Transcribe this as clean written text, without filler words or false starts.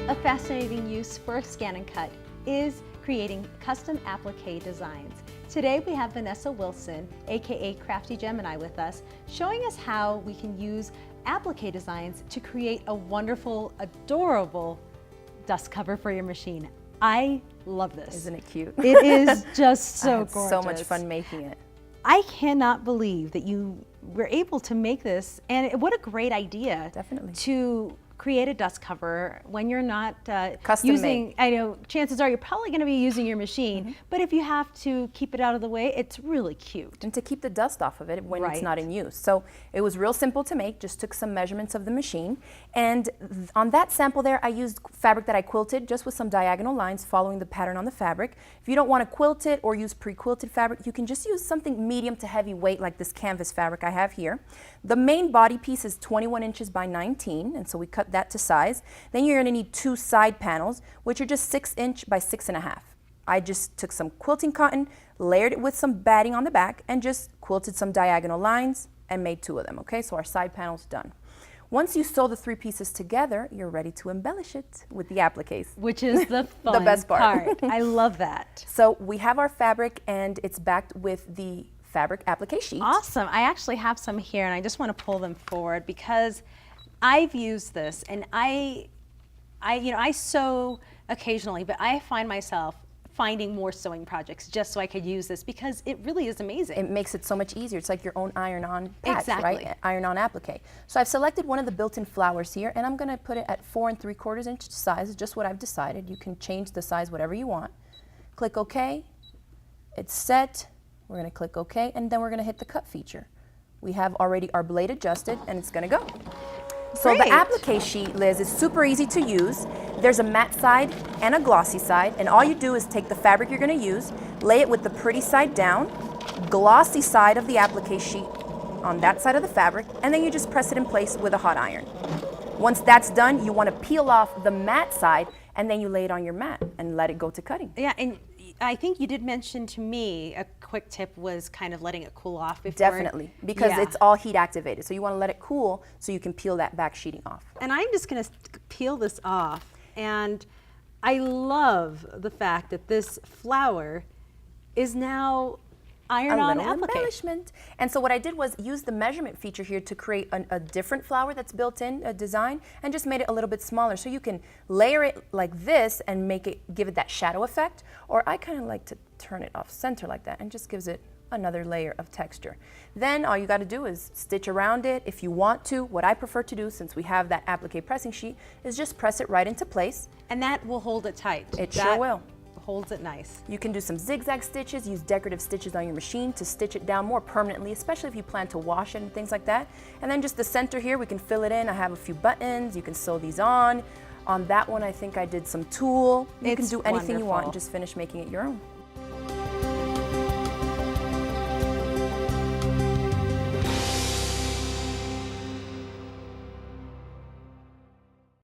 A fascinating use for ScanNCut is creating custom applique designs. Today we have Vanessa Wilson, aka Crafty Gemini, with us, showing us how we can use applique designs to create a wonderful, adorable dust cover for your machine. I love this. Isn't it cute? It is just so gorgeous. So much fun making it. I cannot believe that you were able to make this, and what a great idea. Definitely. To create a dust cover when you're not Custom using, made. I know chances are you're probably going to be using your machine, but if you have to keep it out of the way, it's really cute. And to keep the dust off of it when Right. it's not in use. So it was real simple to make, just took some measurements of the machine. And on that sample there, I used fabric that I quilted just with some diagonal lines following the pattern on the fabric. If you don't want to quilt it or use pre-quilted fabric, you can just use something medium to heavy weight like this canvas fabric I have here. The main body piece is 21 inches by 19, and so we cut that to size. Then you're going to need two side panels, which are just 6" by 6.5. I just took some quilting cotton, layered it with some batting on the back, and just quilted some diagonal lines and made two of them. Okay, so our side panel's done. Once you sew the three pieces together, you're ready to embellish it with the appliques. Which is the fun The best part. I love that. So we have our fabric, and it's backed with the fabric applique sheet. Awesome. I actually have some here, and I just want to pull them forward because I've used this, and I sew occasionally, but I find myself finding more sewing projects just so I could use this because it really is amazing. It makes it so much easier. It's like your own iron-on patch, Exactly. right? Iron-on applique. So I've selected one of the built-in flowers here, and I'm going to put it at 4 3/4 inch size, just what I've decided. You can change the size whatever you want. Click OK. It's set. We're going to click OK, and then we're going to hit the cut feature. We have already our blade adjusted, and it's going to go. So Great. the applique sheet, Liz, is super easy to use. There's a matte side and a glossy side, and all you do is take the fabric you're going to use, lay it with the pretty side down, glossy side of the applique sheet on that side of the fabric, and then you just press it in place with a hot iron. Once that's done, you want to peel off the matte side, and then you lay it on your mat and let it go to cutting. Yeah, and I think you did mention to me a quick tip was kind of letting it cool off before. Definitely, because Yeah. it's all heat activated. So you want to let it cool so you can peel that back sheeting off. And I'm just going to peel this off, and I love the fact that this flower is now iron-on applique. Embellishment. And so what I did was use the measurement feature here to create a different flower that's built in, a design, and just made it a little bit smaller. So you can layer it like this and give it that shadow effect, or I kind of like to turn it off center like that and just gives it another layer of texture. Then all you got to do is stitch around it if you want to. What I prefer to do, since we have that applique pressing sheet, is just press it right into place. And that will hold it tight. It sure will. Holds it nice. You can do some zigzag stitches, use decorative stitches on your machine to stitch it down more permanently, especially if you plan to wash it and things like that. And then just the center here, we can fill it in. I have a few buttons, you can sew these on. On that one, I think I did some tulle. You can do anything you want and just finish making it your own.